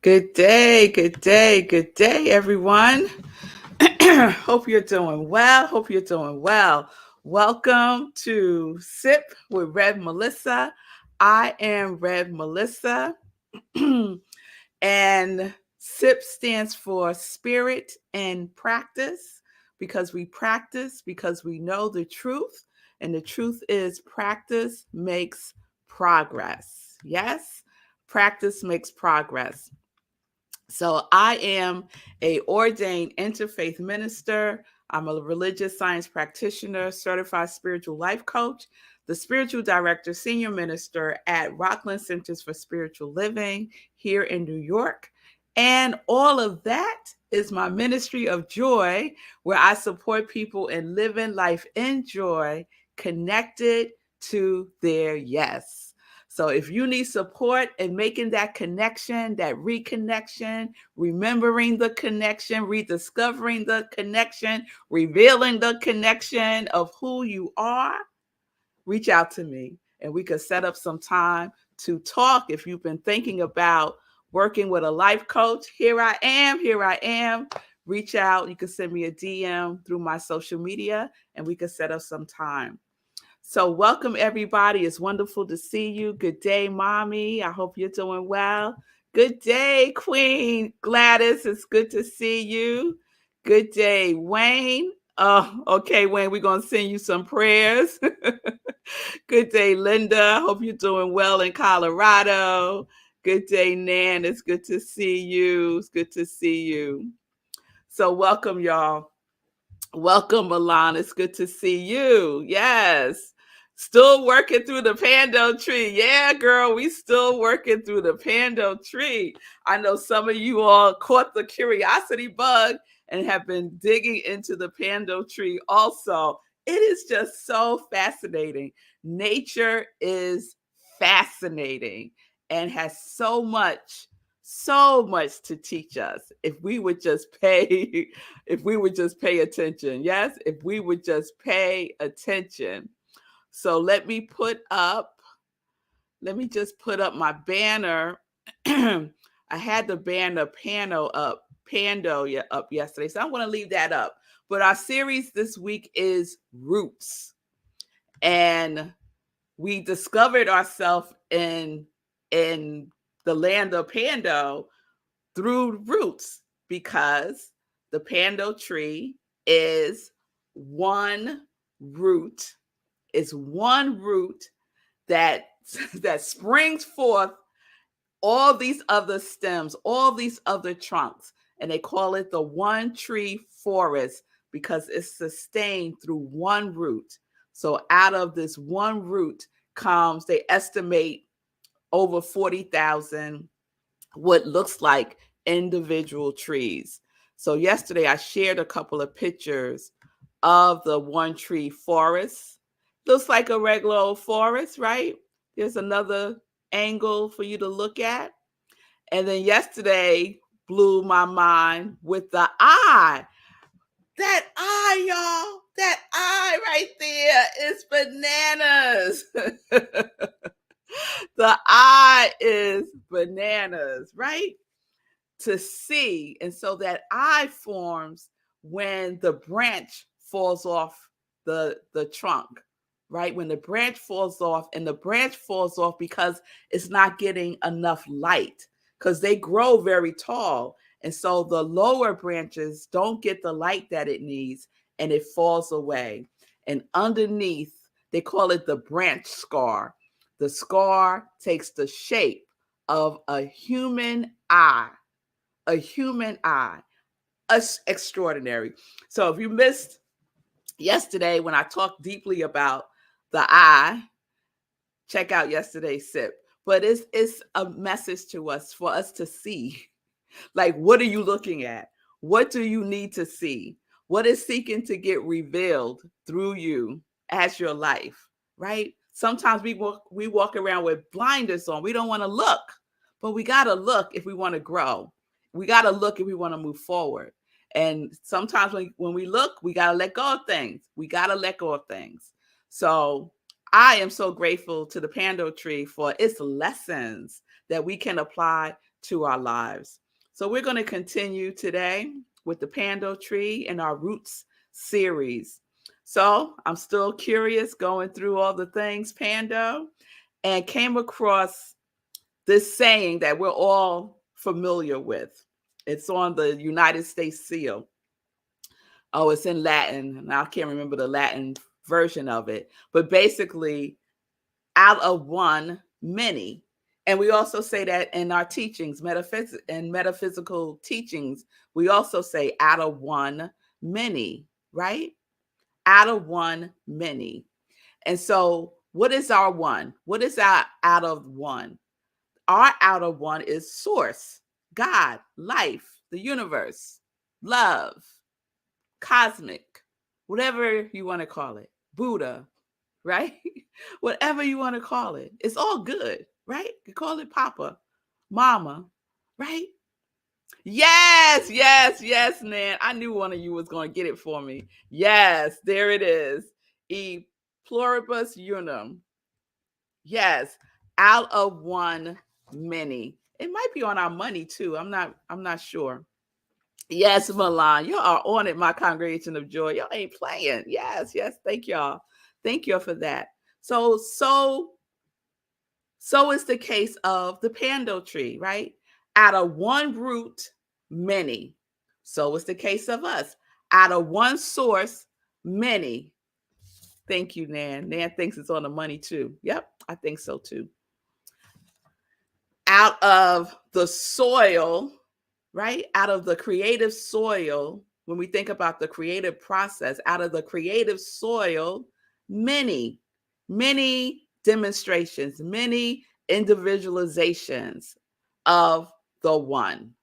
Good day, good day, good day, everyone. Hope you're doing well. Hope you're doing well. Welcome to Sip with Rev Melissa. I am Rev Melissa, and SIP stands for Spirit and Practice because we know the truth, and the truth is practice makes progress. Yes, practice makes progress. So I am a ordained interfaith minister. I'm a religious science practitioner, certified spiritual life coach, the spiritual director, senior minister at Rockland Centers for Spiritual Living here in New York. And all of that is my ministry of joy, where I support people in living life in joy, connected to their yes. So if you need support in making that connection, that reconnection, remembering the connection, rediscovering the connection, revealing the connection of who you are, reach out to me and we could set up some time to talk. If you've been thinking about working with a life coach, here I am, here I am. Reach out. You can send me a DM through my social media and we could set up some time. So, welcome everybody. It's wonderful to see you. Good day, mommy. I hope you're doing well. Good day, Queen Gladys. It's good to see you. Good day, Wayne. Oh, okay, Wayne, we're going to send you some prayers. Good day, Linda. Hope you're doing well in Colorado. Good day, Nan. It's good to see you. It's good to see you. So, welcome, y'all. Welcome, Milan. It's good to see you. Yes. Still working through the pando tree. Yeah, girl, we still working through the pando tree. I know some of you all caught the curiosity bug and have been digging into the pando tree also. It is just so fascinating. Nature is fascinating and has so much to teach us if we would just pay if we would just pay attention. Yes, if we would just pay attention. So let me just put up my banner. I had the banner pando up yesterday, so I'm going to leave that up. But our series this week is Roots, and we discovered ourselves in the land of Pando through roots, because the pando tree is one root, is one root that that springs forth all these other stems, all these other trunks, and they call it the one tree forest because it's sustained through one root. So out of this one root comes, they estimate, over 40,000 what looks like individual trees. So yesterday I shared a couple of pictures of the one tree forest. Looks like a regular old forest, right? There's another angle for you to look at. And then yesterday blew my mind with the eye. That eye, y'all. That eye right there is bananas. The eye is bananas, right? To see. And so that eye forms when the branch falls off the trunk, right? When the branch falls off, and the branch falls off because it's not getting enough light, because they grow very tall. And so the lower branches don't get the light that it needs, and it falls away. And underneath, they call it the branch scar. The scar takes the shape of a human eye, a human eye. Us extraordinary. So if you missed yesterday when I talked deeply about the eye, check out yesterday's sip. But it's a message to us, for us to see. Like, what are you looking at? What do you need to see? What is seeking to get revealed through you as your life, right? Sometimes we walk around with blinders on. We don't want to look, but we got to look if we want to grow. We got to look if we want to move forward. And sometimes when we look, we got to let go of things. We got to let go of things. So I am so grateful to the pando tree for its lessons that we can apply to our lives. So we're going to continue today with the Pando tree in our Roots series. So I'm still curious going through all the things Pando and came across this saying that we're all familiar with. It's on the United States seal. Oh, it's in Latin, and I can't remember the Latin version of it. But basically, out of one, many. And we also say that in our teachings, metaphysical teachings, we also say out of one, many, right? Out of one, many. And so, what is our one? What is our out of one? Our out of one is source, God, life, the universe, love, cosmic, whatever you want to call it, Buddha, right? Whatever you want to call it. It's all good, right? You call it Papa, Mama, right? Yes, yes, yes, Nan. I knew one of you was going to get it for me. Yes, there it is. E pluribus unum. Yes, out of one, many. It might be on our money too. I'm not sure. Yes, Milan, you are on it, my congregation of joy. Y'all ain't playing. Yes, yes. Thank y'all. Thank y'all for that. So is the case of the Pando tree, right? Out of one root, many. So is the case of us. Out of one source, many. Thank you, Nan. Nan thinks it's on the money too. Yep, I think so too. Out of the soil, right? Out of the creative soil, when we think about the creative process, out of the creative soil, many, many demonstrations, many individualizations of the one,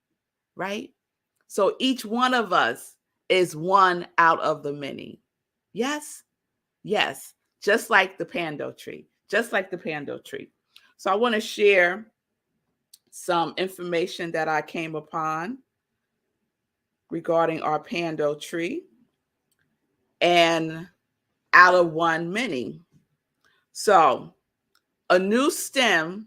right? So each one of us is one out of the many. Yes, yes, just like the Pando tree, just like the Pando tree. So I want to share some information that I came upon regarding our Pando tree and out of one many. So a new stem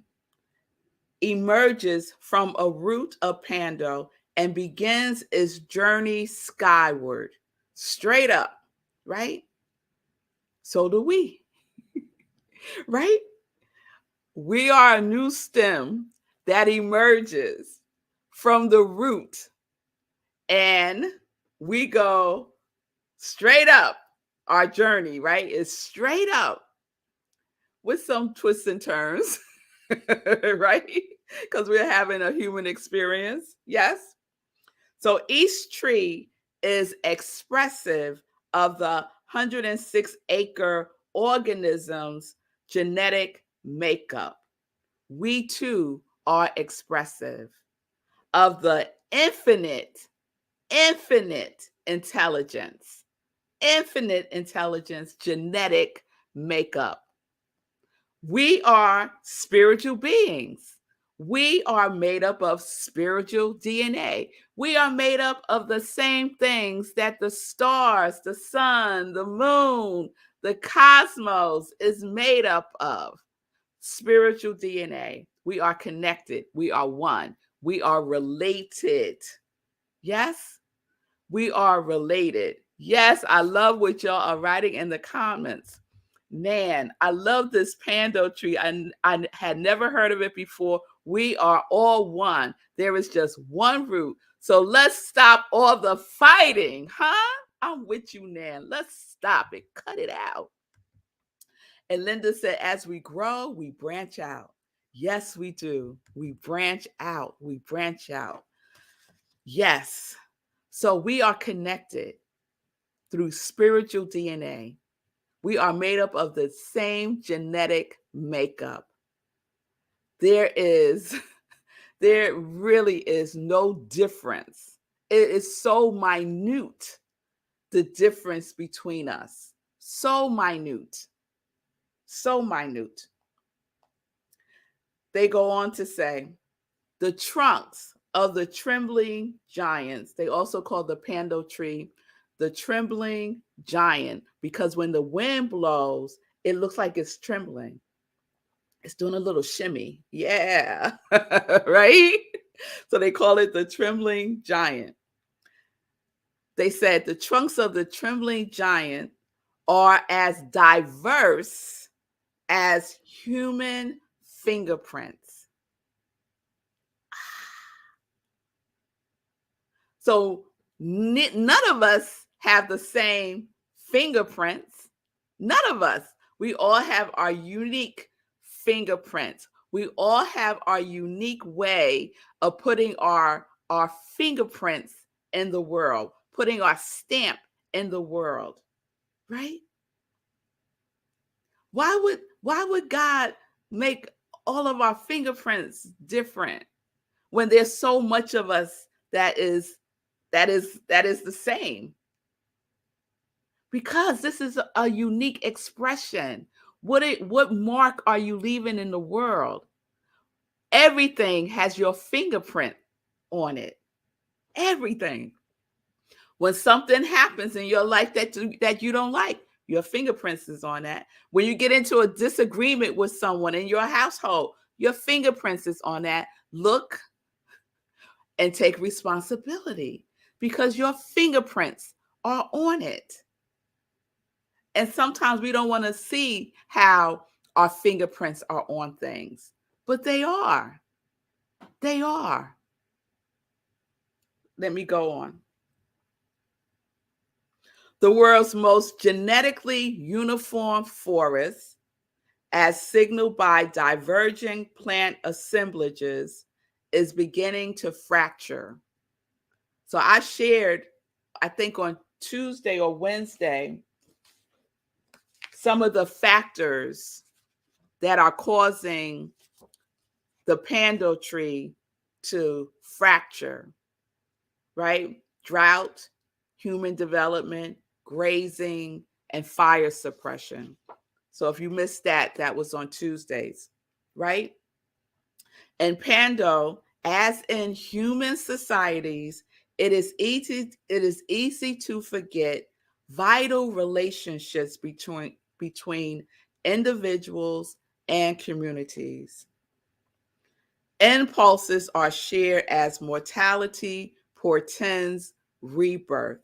emerges from a root of Pando and begins its journey skyward, straight up, right? So do we, right? We are a new stem that emerges from the root and we go straight up. Our journey, right, is straight up with some twists and turns, right? Because we're having a human experience. Yes. So each tree is expressive of the 106-acre organism's genetic makeup. We too are expressive of the infinite intelligence genetic makeup. We are spiritual beings. We are made up of spiritual DNA. We are made up of the same things that the stars, the sun, the moon, the cosmos is made up of. Spiritual DNA. We are connected. We are one. We are related. Yes, we are related. Yes, I love what y'all are writing in the comments. Man, I love this Pando tree. I had never heard of it before. We are all one. There is just one root. So let's stop all the fighting, huh? I'm with you, Nan. Let's stop it. Cut it out. And Linda said, as we grow, we branch out. Yes, we do. We branch out. We branch out. Yes. So we are connected through spiritual DNA. We are made up of the same genetic makeup. There really is no difference. It is so minute, the difference between us. So minute. So minute. They go on to say, the trunks of the trembling giants, they also call the Pando tree the trembling giant, because when the wind blows, it looks like it's trembling. It's doing a little shimmy. Yeah, right? So they call it the trembling giant. They said the trunks of the trembling giant are as diverse as human fingerprints. So none of us have the same fingerprints. None of us. We all have our unique fingerprints. We all have our unique way of putting our fingerprints in the world, putting our stamp in the world, right? Why would God make all of our fingerprints different when there's so much of us that is the same? Because this is a unique expression. What mark are you leaving in the world? Everything has your fingerprint on it. Everything. When something happens in your life that you don't like, your fingerprints is on that. When you get into a disagreement with someone in your household, your fingerprints is on that. Look and take responsibility because your fingerprints are on it. And sometimes we don't want to see how our fingerprints are on things, but they are. They are. Let me go on. The world's most genetically uniform forest, as signaled by diverging plant assemblages, is beginning to fracture. So I shared, I think on Tuesday or Wednesday, some of the factors that are causing the pando tree to fracture, right? Drought, human development, grazing, and fire suppression. So if you missed that, that was on Tuesdays, right? And pando, as in human societies, it is easy to forget vital relationships between individuals and communities. Impulses are shared as mortality portends rebirth.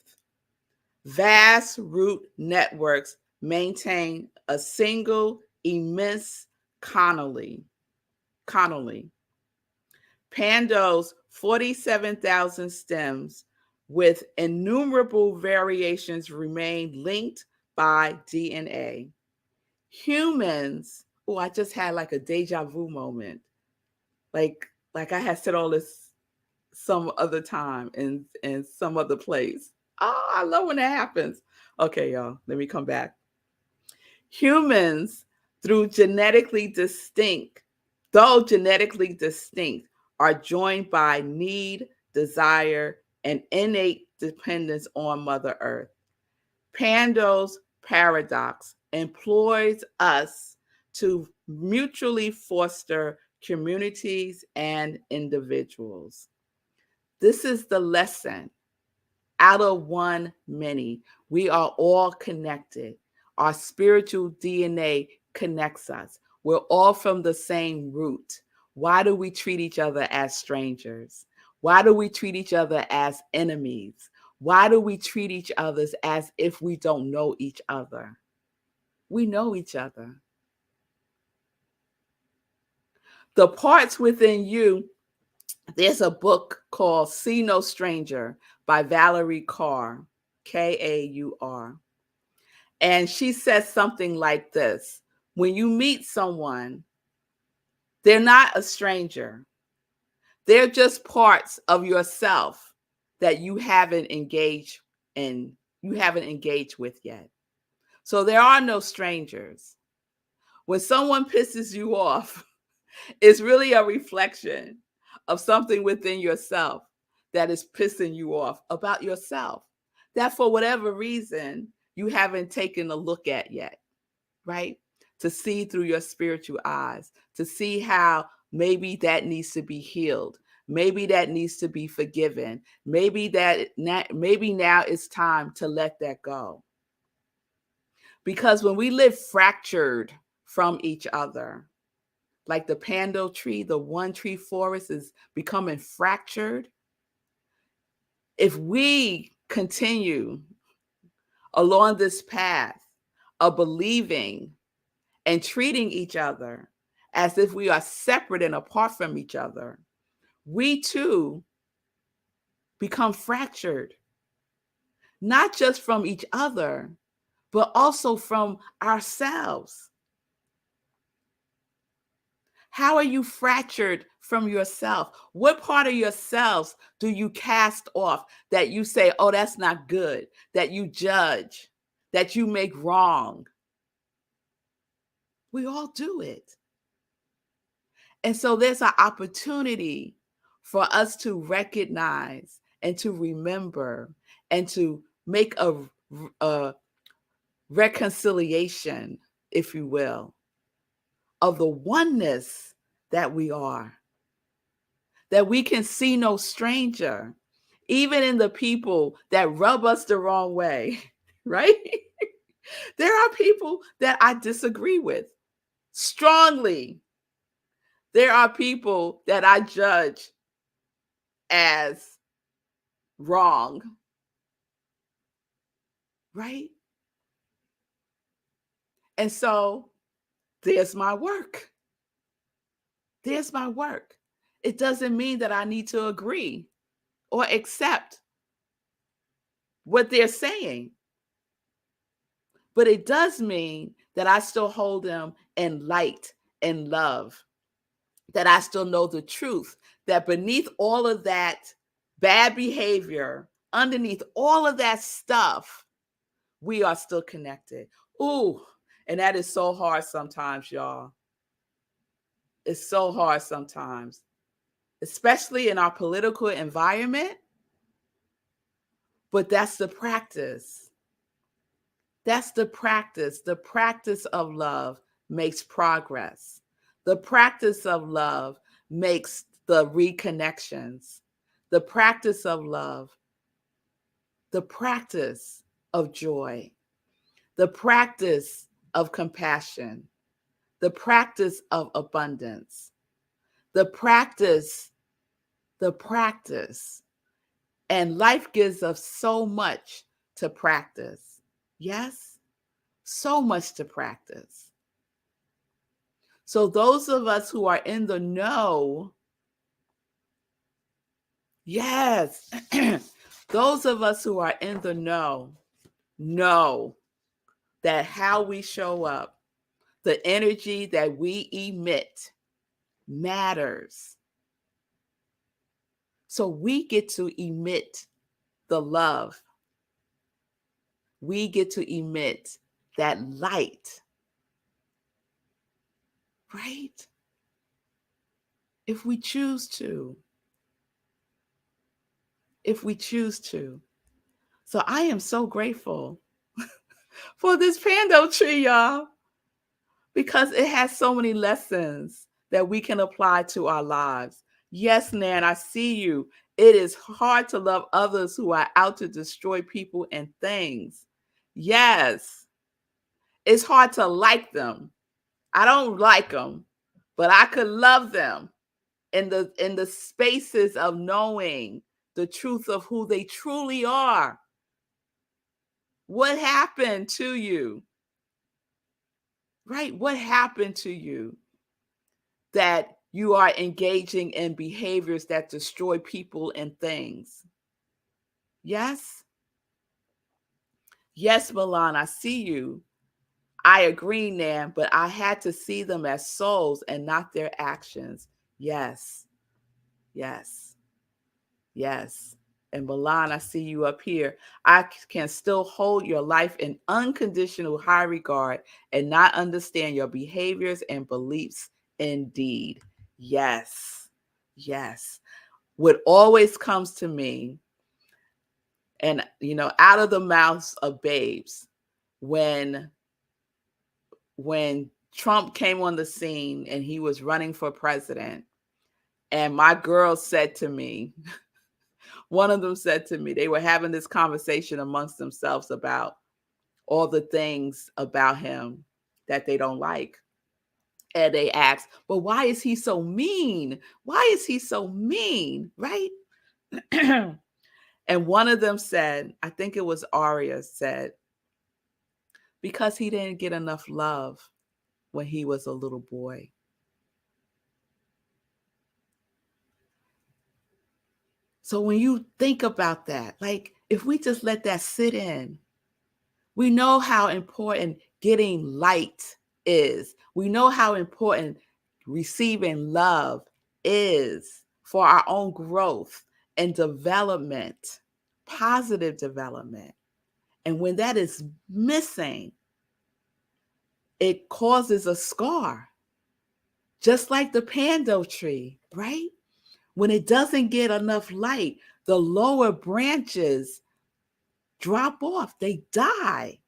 Vast root networks maintain a single immense colony. Pando's 47,000 stems with innumerable variations remain linked by DNA. Humans, oh, I just had like a deja vu moment. Like I had said all this some other time in some other place. Oh, I love when that happens. Okay, y'all, let me come back. Humans, though genetically distinct, are joined by need, desire, and innate dependence on Mother Earth. Pando's paradox employs us to mutually foster communities and individuals. This is the lesson. Out of one, many. We are all connected. Our spiritual DNA connects us. We're all from the same root. Why do we treat each other as strangers? Why do we treat each other as enemies? Why do we treat each other as if we don't know each other? We know each other. The parts within you, there's a book called See No Stranger by Valerie Kaur, Kaur. And she says something like this: when you meet someone, they're not a stranger. They're just parts of yourself that you haven't engaged with yet. So there are no strangers. When someone pisses you off, it's really a reflection of something within yourself that is pissing you off about yourself, that for whatever reason you haven't taken a look at yet, right? To see through your spiritual eyes, to see how maybe that needs to be healed. Maybe that needs to be forgiven. Maybe now it's time to let that go. Because when we live fractured from each other, like the pando tree, the one tree forest is becoming fractured. If we continue along this path of believing and treating each other as if we are separate and apart from each other, we too become fractured, not just from each other, but also from ourselves. How are you fractured from yourself? What part of yourselves do you cast off that you say, oh, that's not good, that you judge, that you make wrong? We all do it. And so there's an opportunity for us to recognize and to remember and to make a reconciliation, if you will, of the oneness that we are, that we can see no stranger, even in the people that rub us the wrong way, right? There are people that I disagree with strongly. There are people that I judge as wrong, right? And so there's my work. There's my work. It doesn't mean that I need to agree or accept what they're saying, but it does mean that I still hold them in light and love, that I still know the truth, that beneath all of that bad behavior, underneath all of that stuff, we are still connected. Ooh, and that is so hard sometimes, y'all. It's so hard sometimes, especially in our political environment, but that's the practice. That's the practice. The practice of love makes progress. The practice of love makes the reconnections. The practice of love, the practice of joy, the practice of compassion, the practice of abundance, the practice. And life gives us so much to practice. Yes, so much to practice. So those of us who are in the know, yes, those of us who are in the know that how we show up, the energy that we emit matters. So we get to emit the love. We get to emit that light, right? If we choose to. If we choose to. So I am so grateful for this pando tree, y'all, because it has so many lessons that we can apply to our lives. Yes, Nan, I see you. It is hard to love others who are out to destroy people and things. Yes, it's hard to like them. I don't like them, but I could love them in the spaces of knowing the truth of who they truly are. What happened to you? Right? What happened to you that you are engaging in behaviors that destroy people and things? Yes? Yes, Milan, I see you. I agree, Nan, but I had to see them as souls and not their actions. Yes. Yes. Yes. And Milan, I see you up here. I can still hold your life in unconditional high regard and not understand your behaviors and beliefs indeed. Yes. Yes. What always comes to me, and out of the mouths of babes, when Trump came on the scene and he was running for president, and my girls said to me, one of them said to me, they were having this conversation amongst themselves about all the things about him that they don't like. And they asked, "But why is he so mean? Why is he so mean?" Right? And one of them said, I think it was Aria said, because he didn't get enough love when he was a little boy. So when you think about that, like if we just let that sit in, we know how important getting light is. We know how important receiving love is for our own growth and development, positive development. And when that is missing, it causes a scar, just like the pando tree, right? When it doesn't get enough light, the lower branches drop off, they die.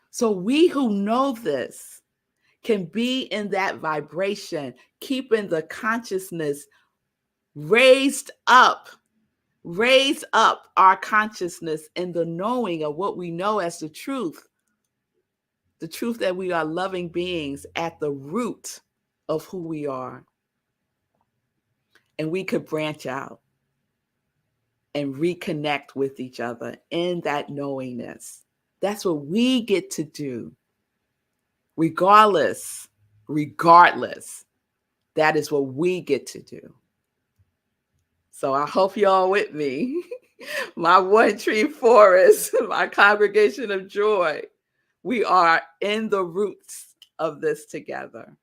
So we who know this can be in that vibration, keeping the consciousness raised up, raise up our consciousness in the knowing of what we know as the truth that we are loving beings at the root of who we are. And we could branch out and reconnect with each other in that knowingness. That's what we get to do. Regardless, that is what we get to do. So I hope y'all with me. My one tree forest, my congregation of joy. We are in the roots of this together.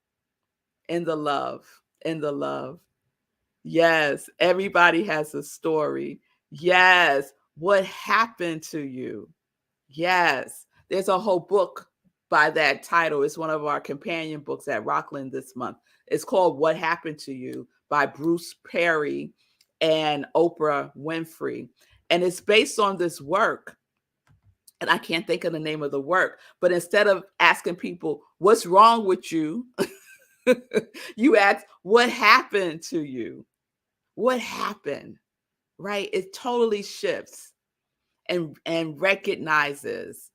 In the love, in the love. Yes, everybody has a story. Yes, what happened to you? Yes, there's a whole book by that title. It's one of our companion books at Rockland this month. It's called What Happened to You by Bruce Perry and Oprah Winfrey. And it's based on this work. And I can't think of the name of the work, but instead of asking people, what's wrong with you? You ask, what happened to you? What happened? Right? It totally shifts and recognizes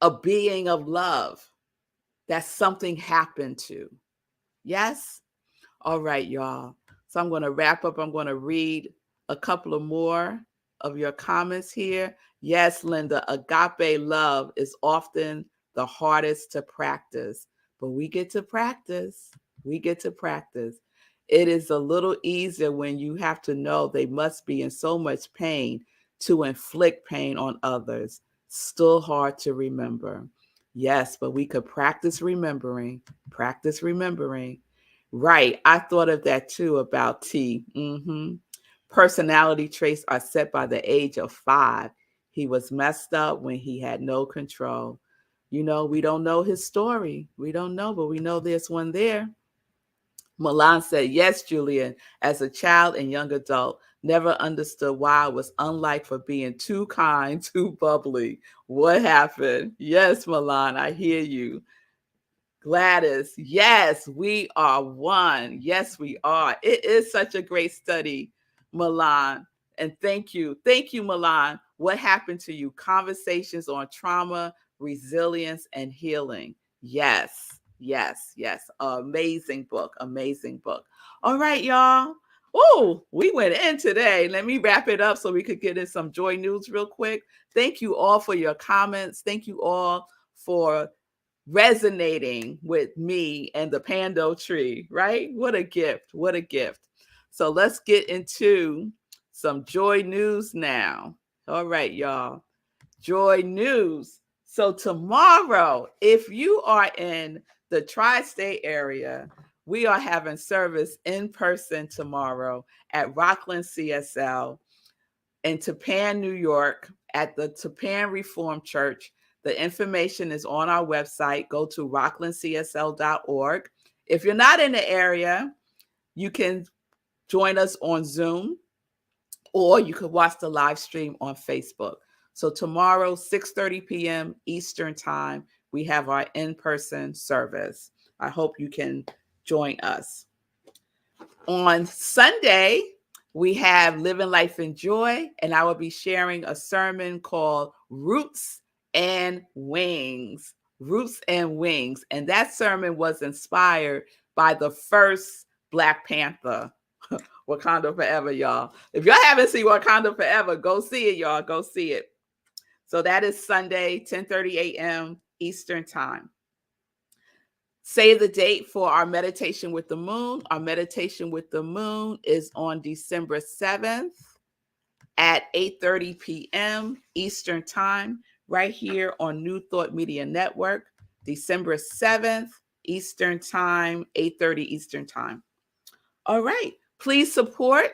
a being of love that something happened to. Yes? All right, y'all. So I'm going to wrap up. I'm going to read a couple of more of your comments here. Yes, Linda, agape love is often the hardest to practice, but we get to practice. We get to practice. It is a little easier when you have to know they must be in so much pain to inflict pain on others. Still hard to remember. Yes, but we could practice remembering, practice remembering. Right. I thought of that too about T. Personality traits are set by the age of 5. He was messed up when he had no control. You know, we don't know his story. We don't know, but we know there's one there. Milan said, yes, Julian, as a child and young adult, never understood why I was unliked for being too kind, too bubbly. What happened? Yes, Milan, I hear you. Gladys, yes, we are one. Yes, we are. It is such a great study, Milan. And thank you. Thank you, Milan. What happened to you? Conversations on trauma, resilience, and healing. Yes, yes, yes. Amazing book. Amazing book. All right, y'all. Oh, we went in today. Let me wrap it up so we could get in some joy news real quick. Thank you all for your comments. Thank you all for resonating with me and the pando tree, right? What a gift. What a gift. So let's get into some joy news now. All right, y'all. Joy news. So tomorrow, if you are in the tri-state area, we are having service in person tomorrow at Rockland CSL in Tappan, New York, at the Tappan Reformed Church. The information is on our website. Go to rocklandcsl.org. If you're not in the area, you can join us on Zoom, or you could watch the live stream on Facebook. So tomorrow, 6:30 p.m. Eastern Time, we have our in-person service. I hope you can join us. On Sunday, we have Living Life in Joy, and I will be sharing a sermon called Roots and Wings. Roots and Wings. And that sermon was inspired by the first Black Panther, Wakanda Forever, y'all. If y'all haven't seen Wakanda Forever, go see it, y'all. Go see it. So that is Sunday, 10:30 a.m. Eastern Time. Save the date for our meditation with the moon. Our meditation with the moon is on December 7th at 8:30 p.m. Eastern Time, right here on New Thought Media Network, December 7th, Eastern Time, 8:30 Eastern Time. All right. Please support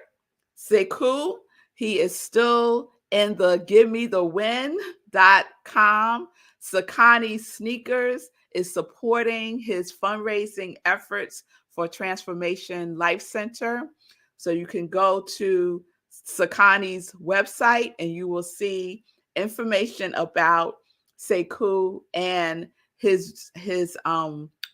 Sekou. He is still in the GiveMeTheWin.com. Sakani Sneakers is supporting his fundraising efforts for Transformation Life Center. So you can go to Sakani's website and you will see information about Sekou and his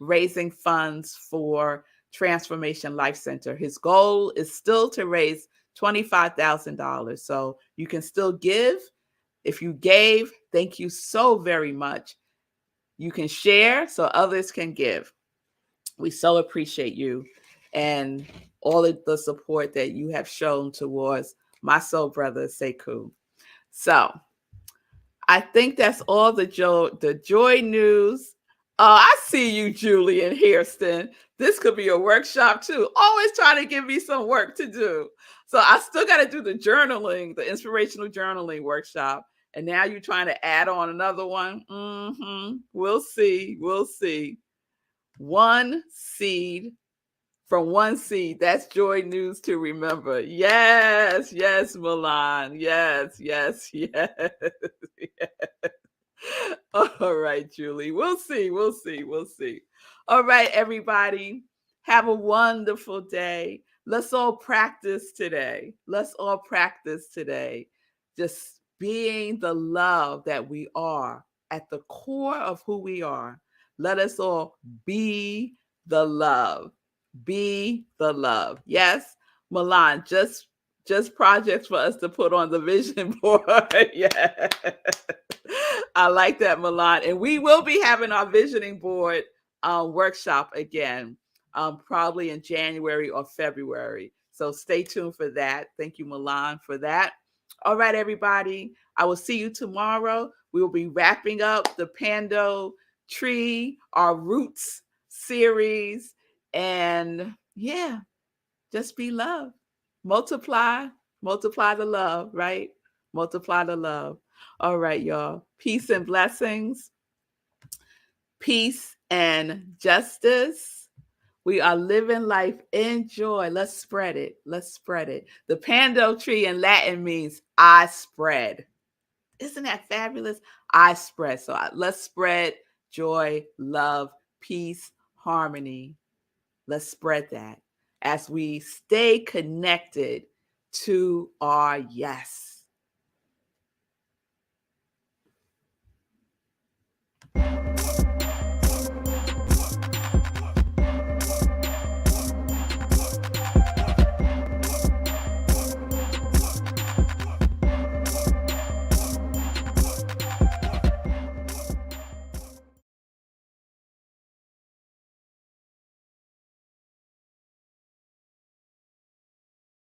raising funds for Transformation Life Center. His goal is still to raise $25,000. So you can still give. If you gave, thank you so very much. You can share so others can give. We so appreciate you and all of the support that you have shown towards my soul brother, Sekou. So I think that's all the joy news. Oh, I see you, Julian Hairston. This could be a workshop too. Always trying to give me some work to do. So I still got to do the journaling, the inspirational journaling workshop. And now you're trying to add on another one. We'll see. We'll see. One seed from one seed. That's joy news to remember. Yes, yes, Milan. Yes, yes, yes. Yes. All right, Julie. We'll see. We'll see. We'll see. All right, everybody. Have a wonderful day. Let's all practice today. Let's all practice today. Just being the love that we are at the core of who we are. Let us all be the love. Be the love. Yes, Milan, just projects for us to put on the vision board. Yeah. I like that, Milan. And we will be having our visioning board workshop again, probably in January or February. So stay tuned for that. Thank you, Milan, for that. All right, everybody. I will see you tomorrow. We will be wrapping up the Pando Tree, our Roots series. And yeah, just be love. Multiply the love, right? Multiply the love. All right, y'all. Peace and blessings. Peace and justice. We are living life in joy. Let's spread it. Let's spread it. The Pando tree in Latin means I spread. Isn't that fabulous? I spread. So let's spread joy, love, peace, harmony. Let's spread that as we stay connected to our yes.